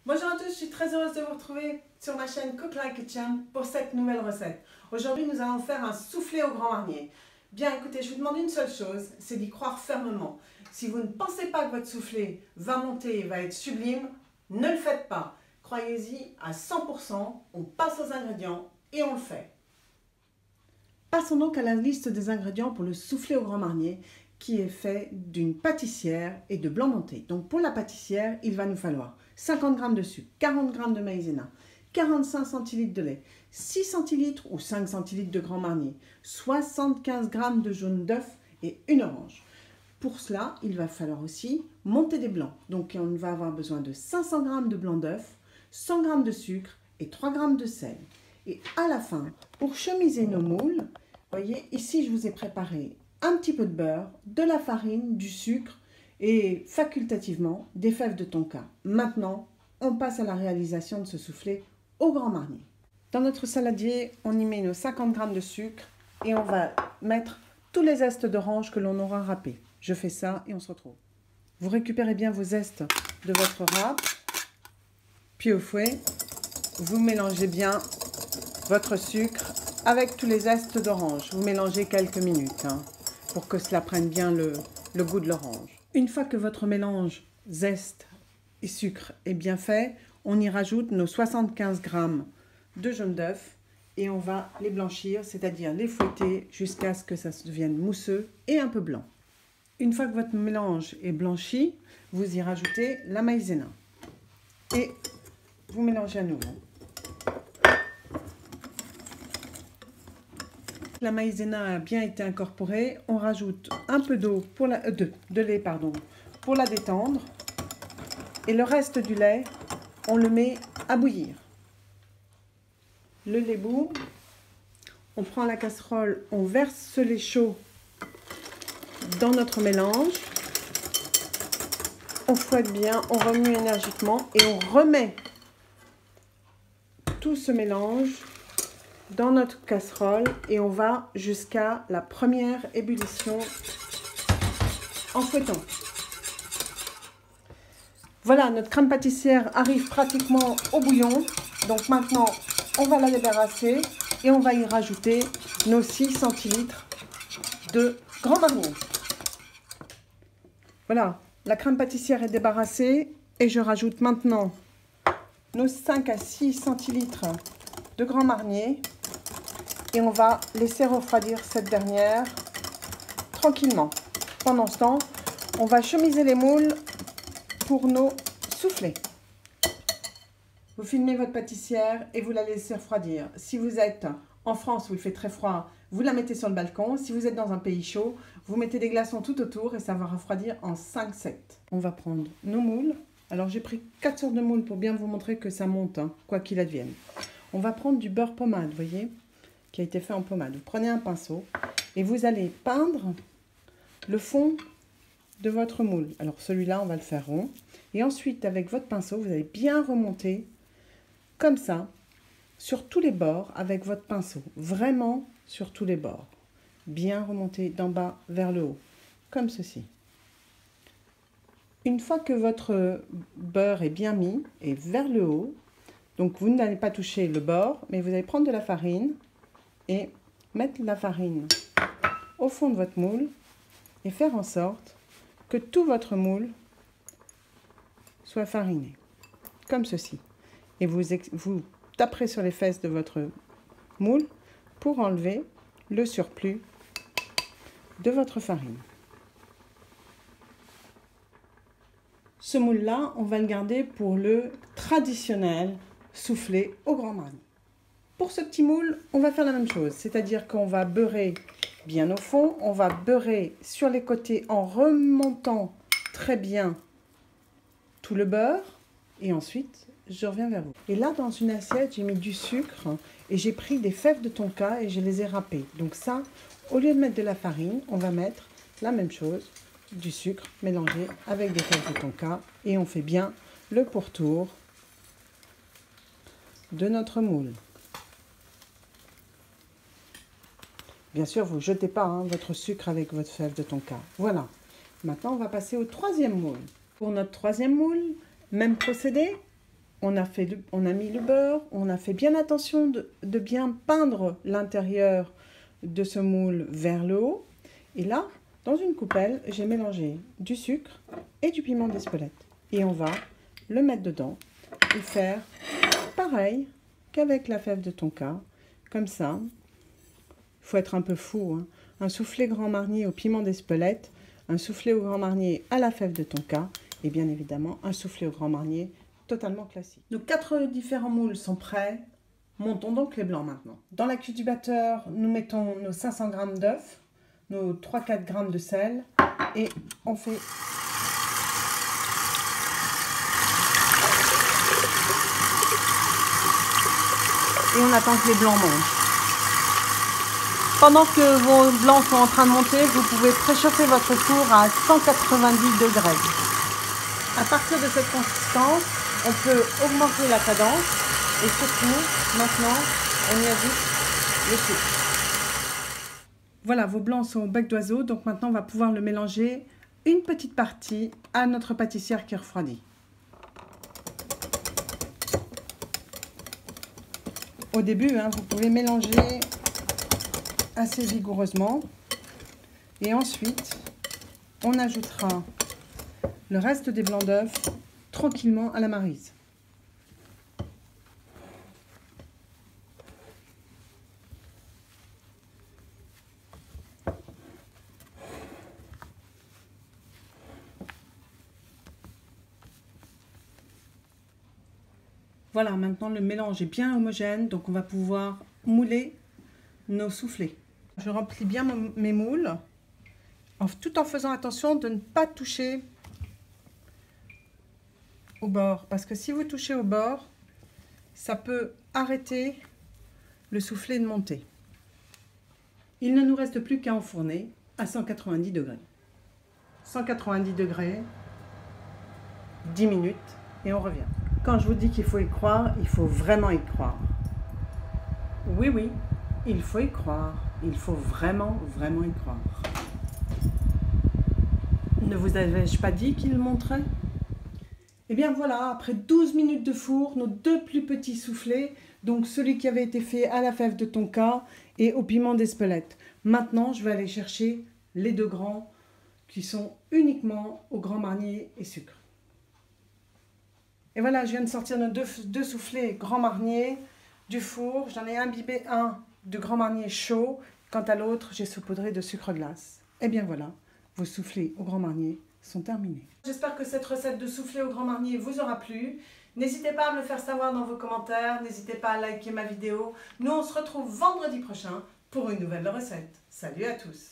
Bonjour à tous, je suis très heureuse de vous retrouver sur ma chaîne Cook Like Kitchen pour cette nouvelle recette. Aujourd'hui, nous allons faire un soufflé au Grand Marnier. Bien écoutez, je vous demande une seule chose, c'est d'y croire fermement. Si vous ne pensez pas que votre soufflé va monter et va être sublime, ne le faites pas. Croyez-y à 100%, on passe aux ingrédients et on le fait. Passons donc à la liste des ingrédients pour le soufflé au Grand Marnier qui est fait d'une pâtissière et de blanc monté. Donc pour la pâtissière, il va nous falloir 50 g de sucre, 40 g de maïzena, 45 centilitres de lait, 6 centilitres ou 5 centilitres de Grand Marnier, 75 g de jaune d'œuf et une orange. Pour cela, il va falloir aussi monter des blancs. Donc on va avoir besoin de 500 g de blanc d'œuf, 100 g de sucre et 3 g de sel. Et à la fin, pour chemiser nos moules, voyez, ici je vous ai préparé un petit peu de beurre, de la farine, du sucre et facultativement des fèves de tonka. Maintenant, on passe à la réalisation de ce soufflé au Grand Marnier. Dans notre saladier, on y met nos 50 g de sucre et on va mettre tous les zestes d'orange que l'on aura râpés. Je fais ça et on se retrouve. Vous récupérez bien vos zestes de votre râpe, puis au fouet, vous mélangez bien votre sucre avec tous les zestes d'orange. Vous mélangez quelques minutes pour que cela prenne bien le goût de l'orange. Une fois que votre mélange zeste et sucre est bien fait, on y rajoute nos 75 g de jaune d'œuf et on va les blanchir, c'est-à-dire les fouetter jusqu'à ce que ça devienne mousseux et un peu blanc. Une fois que votre mélange est blanchi, vous y rajoutez la maïzena et vous mélangez à nouveau. La maïzena a bien été incorporée, on rajoute un peu d'eau de lait pour la détendre et le reste du lait, on le met à bouillir. Le lait bout, on prend la casserole, on verse ce lait chaud dans notre mélange, on fouette bien, on remue énergiquement et on remet tout ce mélange dans notre casserole et on va jusqu'à la première ébullition en fouettant. Voilà, notre crème pâtissière arrive pratiquement au bouillon. Donc maintenant, on va la débarrasser et on va y rajouter nos 6 centilitres de Grand Marnier. Voilà, la crème pâtissière est débarrassée et je rajoute maintenant nos 5 à 6 centilitres de Grand Marnier. Et on va laisser refroidir cette dernière tranquillement. Pendant ce temps, on va chemiser les moules pour nos soufflés. Vous filmez votre pâtissière et vous la laissez refroidir. Si vous êtes en France où il fait très froid, vous la mettez sur le balcon. Si vous êtes dans un pays chaud, vous mettez des glaçons tout autour et ça va refroidir en 5-7. On va prendre nos moules. Alors j'ai pris 4 sortes de moules pour bien vous montrer que ça monte, quoi qu'il advienne. On va prendre du beurre pommade, vous voyez, qui a été fait en pommade. Vous prenez un pinceau et vous allez peindre le fond de votre moule. Alors celui-là, on va le faire rond. Et ensuite, avec votre pinceau, vous allez bien remonter comme ça sur tous les bords avec votre pinceau. Vraiment sur tous les bords. Bien remonter d'en bas vers le haut, comme ceci. Une fois que votre beurre est bien mis et vers le haut, donc vous n'allez pas toucher le bord, mais vous allez prendre de la farine et mettre la farine au fond de votre moule et faire en sorte que tout votre moule soit fariné, comme ceci. Et vous taperez sur les fesses de votre moule pour enlever le surplus de votre farine. Ce moule-là, on va le garder pour le traditionnel soufflé au Grand Marnier. Pour ce petit moule, on va faire la même chose, c'est-à-dire qu'on va beurrer bien au fond, on va beurrer sur les côtés en remontant très bien tout le beurre et ensuite je reviens vers vous. Et là, dans une assiette, j'ai mis du sucre et j'ai pris des fèves de tonka et je les ai râpées. Donc ça, au lieu de mettre de la farine, on va mettre la même chose, du sucre mélangé avec des fèves de tonka et on fait bien le pourtour de notre moule. Bien sûr, vous ne jetez pas votre sucre avec votre fève de tonka. Voilà. Maintenant, on va passer au troisième moule. Pour notre troisième moule, même procédé, on a mis le beurre, on a fait bien attention de bien peindre l'intérieur de ce moule vers le haut. Et là, dans une coupelle, j'ai mélangé du sucre et du piment d'Espelette. Et on va le mettre dedans et faire pareil qu'avec la fève de tonka, comme ça. Il faut être un peu fou, hein. Un soufflé Grand Marnier au piment d'Espelette, un soufflé au Grand Marnier à la fève de tonka et bien évidemment un soufflé au Grand Marnier totalement classique. Nos 4 différents moules sont prêts. Montons donc les blancs maintenant. Dans la cuve du batteur, nous mettons nos 500 g d'œufs, nos 3-4 g de sel et on fait et on attend que les blancs montent. Pendant que vos blancs sont en train de monter, vous pouvez préchauffer votre four à 190 degrés. À partir de cette consistance, on peut augmenter la cadence et surtout, maintenant, on y ajoute le sucre. Voilà, vos blancs sont au bec d'oiseau, donc maintenant on va pouvoir le mélanger une petite partie à notre pâtissière qui refroidit. Au début, hein, vous pouvez mélanger assez vigoureusement et ensuite on ajoutera le reste des blancs d'œufs tranquillement à la maryse. Voilà, maintenant le mélange est bien homogène, donc on va pouvoir mouler nos soufflés. Je remplis bien mes moules, tout en faisant attention de ne pas toucher au bord. Parce que si vous touchez au bord, ça peut arrêter le soufflé de monter. Il ne nous reste plus qu'à enfourner à 190 degrés. 190 degrés, 10 minutes et on revient. Quand je vous dis qu'il faut y croire, il faut vraiment y croire. Oui, oui, il faut y croire. Il faut vraiment, vraiment y croire. Ne vous avais-je pas dit qu'il monterait? Et bien voilà, après 12 minutes de four, nos 2 plus petits soufflés, donc celui qui avait été fait à la fève de tonka et au piment d'Espelette. Maintenant, je vais aller chercher les 2 grands qui sont uniquement au Grand Marnier et sucre. Et voilà, je viens de sortir nos deux soufflés Grand Marnier du four. J'en ai imbibé un de Grand Marnier chaud. Quant à l'autre, j'ai saupoudré de sucre glace. Et bien voilà, vos soufflés au Grand Marnier sont terminés. J'espère que cette recette de soufflé au Grand Marnier vous aura plu. N'hésitez pas à me le faire savoir dans vos commentaires. N'hésitez pas à liker ma vidéo. Nous, on se retrouve vendredi prochain pour une nouvelle recette. Salut à tous!